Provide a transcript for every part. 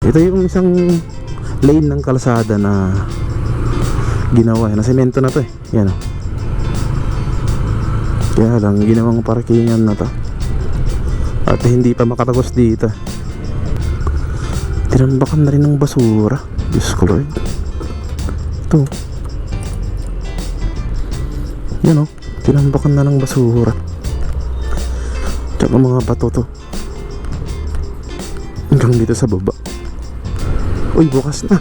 Ito yung isang lane ng kalsada na ginawa, na semento na to eh. Yan o. Kaya lang ginawang parkingan na to, at hindi pa makatagos dito. Tinambakan na rin ng basura. Diyos ko Lord. Ito. Yan o. Tinambakan na ng basura. Tsaka mga bato to hanggang dito sa baba. Uy, bukas na.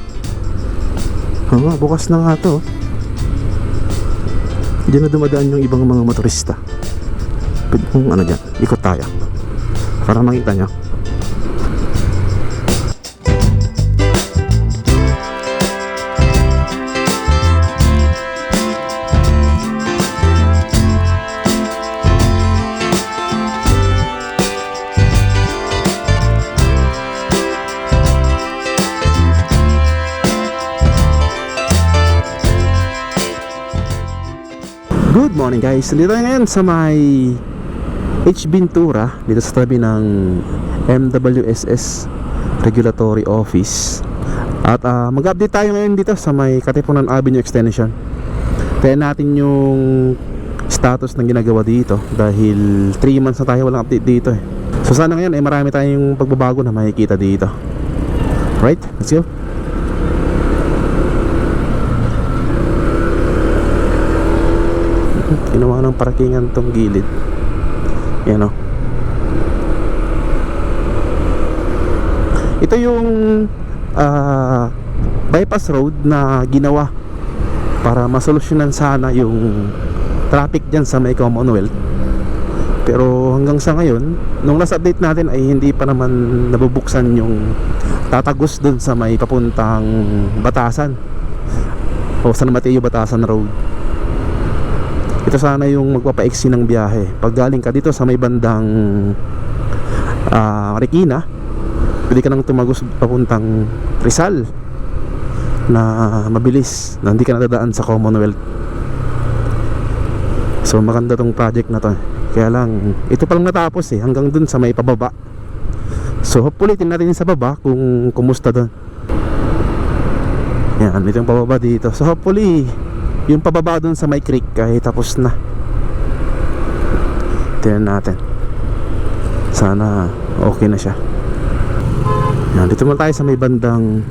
Bukas na nga to. Diyan na dumadaan yung ibang mga motorista. Pwede kong ano dyan, ikot tayo para makita nyo. Good morning guys, dito ngayon sa may H. Bintura, dito sa tabi ng MWSS Regulatory Office. At mag-update tayo ngayon dito sa may Katipunan Avenue Extension. Kaya natin yung status ng ginagawa dito dahil 3 months na tayo walang update dito eh. So sana ngayon marami tayong pagbabago na makikita dito. Right, let's go. Ginawa ng parkingan tong gilid. Yan o. Ito yung bypass road na ginawa para masolusyonan sana yung traffic dyan sa may Commonwealth. Pero hanggang sa ngayon, nung last update natin ay hindi pa naman nabubuksan yung tatagos dun sa may papuntang Batasan o San Mateo Batasan Road. Ito sana yung magpapaiksi ng biyahe. Pag galing ka dito sa may bandang Marikina, pwede ka nang tumagos papuntang Rizal na mabilis, na hindi ka nadadaan sa Commonwealth. So maganda tong project na to. Kaya lang, ito palang natapos eh, hanggang dun sa may pababa. So hopefully tingnan natin sa baba kung kumusta dun. Yan, ito yung pababa dito. So hopefully yung pababa dun sa may creek ay tapos na. Tingnan natin. Sana okay na siya. Yan, dito muna tayo sa may bandang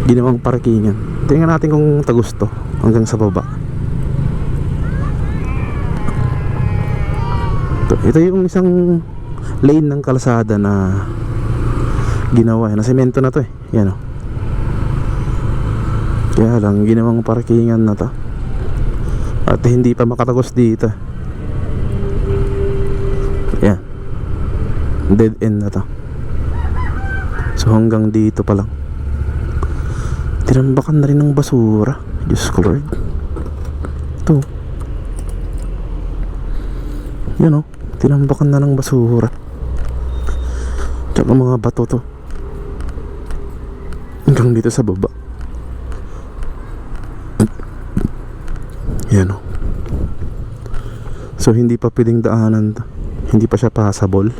ginawang parkingan. Tingnan natin kung tagusto hanggang sa baba. Ito yung isang lane ng kalsada na ginawa, na semento na to eh. Yan o. Kaya lang ginawang parkingan na to, at hindi pa makatagos dito. Yan, dead end na to. So hanggang dito pa lang. Tinambakan na rin ng basura. Diyos ko Lord. Ito. Yan o. Tinambakan na ng basura. Tsaka mga bato to hanggang dito sa baba. Yan o. So hindi pa pwedeng daanan to. Hindi pa siya passable.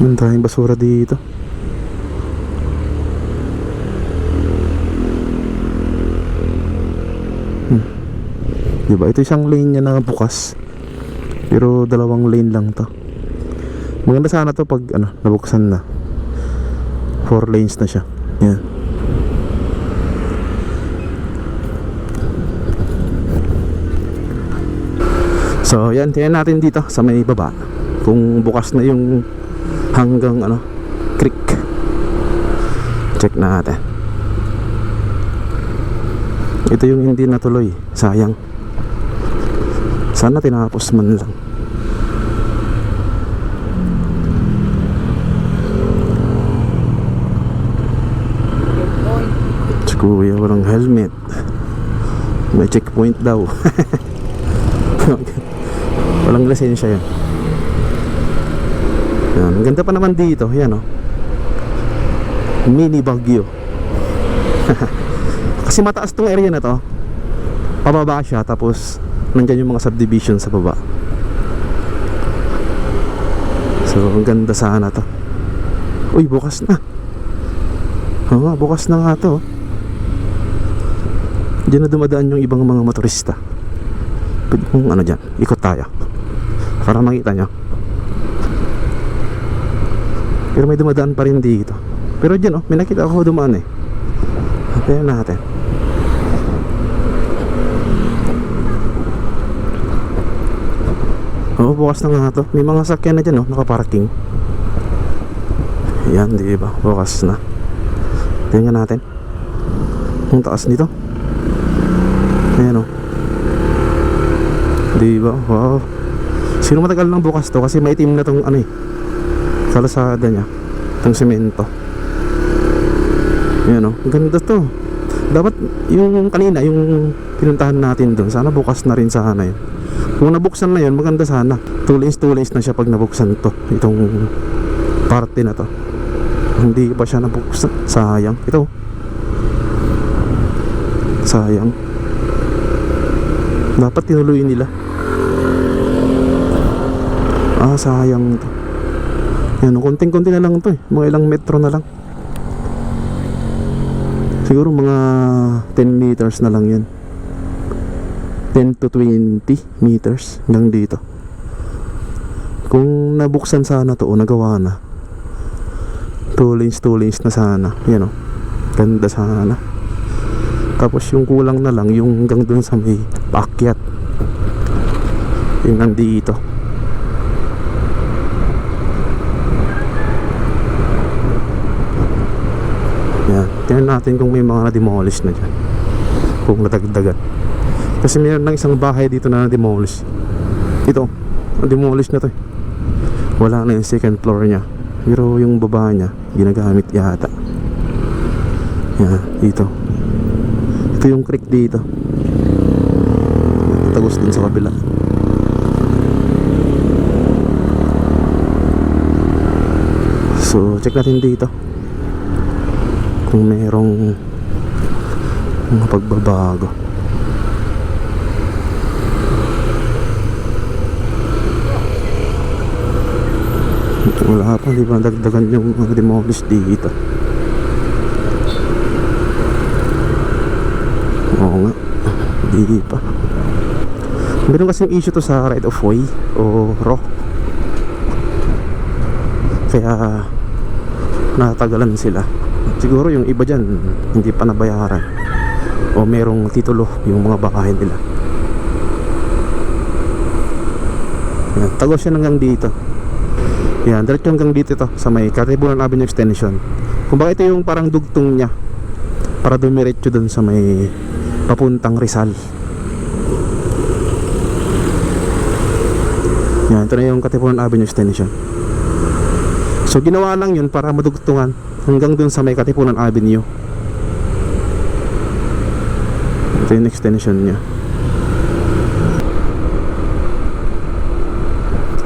Ang daming basura dito. Diba? Ito isang lane niya na bukas, pero 2 lane lang to. Maganda sana to pag nabuksan na. 4 lanes na siya. Yan. So yan, tingnan natin dito sa may baba kung bukas na yung hanggang creek. Check natin. Ito yung hindi natuloy, sayang. Sana tinapos man lang. Si kuya walang helmet. May checkpoint daw. Walang lisensya yan. Yan, ang ganda pa naman dito. Yan o. Mini Baguio. Kasi mataas tong area na to. Pababa siya, tapos nandyan yung mga subdivision sa baba. So ang ganda sana to. Uy, bukas na. Oo nga, bukas na nga to. Diyan na dumadaan yung ibang mga motorista. Pwede kong ano dyan, ikot tayo para makita nyo. Pero may dumadaan pa rin dito. Pero dyan oh, may nakita ako dumaan eh. Tignan natin. Oo, bukas na nga to. May mga sakyan na dyan oh, nakaparking. Yan, di ba? Bukas na. Tingnan natin ang taas nito. Ayan o. Di ba? Wow. Sino matagal lang bukas to? Kasi maitim na tong ano eh, kalsada niya, tong semento. Ayan o. Ganda to. Dapat yung kanina, yung pinuntahan natin doon, sana bukas na rin sana yun. Kung nabuksan na yun, maganda sana. 2 lanes na siya pag nabuksan to. Itong parte na to. Hindi pa siya nabuksan. Sayang. Ito. Sayang. Dapat tinuloy nila. Sayang to. Yan, konting-konti na lang to eh. Mga ilang metro na lang. Siguro mga 10 meters na lang yan. 10 to 20 meters hanggang dito. Kung nabuksan sana to o nagawa na, 2 lanes na sana. Yan o, ganda sana. Tapos yung kulang na lang yung hanggang dun sa may paakyat, yung nandito. Yan, tingnan natin kung may mga na-demolish na dyan, kung nadagdagan. Kasi mayroon ng isang bahay dito na na-demolish. Ito, na-demolish na to eh. Wala na yung second floor nya, pero yung baba nya ginagamit yata. Yan, dito. Ito yung creek dito. Tagos din sa kabila. So, check natin dito kung mayroong mga pagbabago. Wala pa, di ba dagdagan yung mga demolish dito. Oo nga, di pa. Meron kasing issue to sa right of way o RO, kaya natagalan sila. Siguro yung iba dyan hindi pa nabayaran o merong titulo yung mga bahay nila. Yan, tagos siya hanggang dito. Yan, diretso hanggang dito to sa may Katipunan Avenue Extension. Kung bakit ito yung parang dugtong nya para dumiretso dun sa may papuntang Rizal. Yan, ito na yung Katipunan Avenue Extension. So ginawa lang yun para madugtungan hanggang dun sa may Katipunan Avenue. Ito yung extension nya.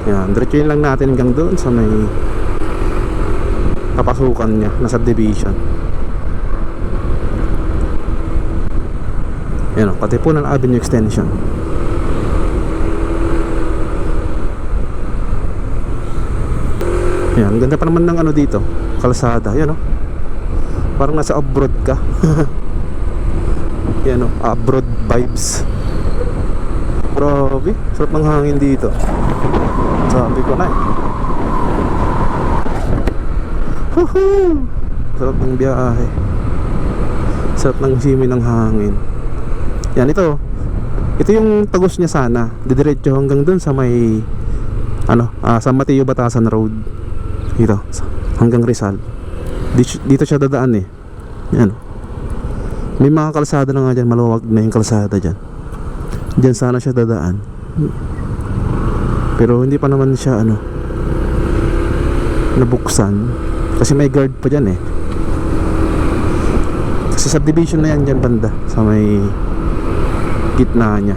Yan, diretsuin lang natin hanggang doon sa may kapasukan niya na subdivision. Yan o, Katipunan Avenue Extension. Yan, ganda pa naman ng ano dito, kalsada. Yan o, parang nasa abroad ka. Yan o, abroad vibes. Grabe, sarap ng hangin dito. Sabi ko na eh. Woohoo! Sarap ng biyahe. Sarap ng simoy ng hangin. Yan, ito yung tagos niya sana. Didiretso hanggang dun sa may San Mateo Batasan Road. Dito, hanggang Rizal. Dito siya dadaan eh. Yan. May mga kalsada na nga dyan. Maluwag na yung kalsada dyan. Dyan sana siya dadaan. Pero hindi pa naman siya nabuksan. Kasi may guard pa dyan eh. Kasi subdivision na yan dyan banda sa may gitna nya.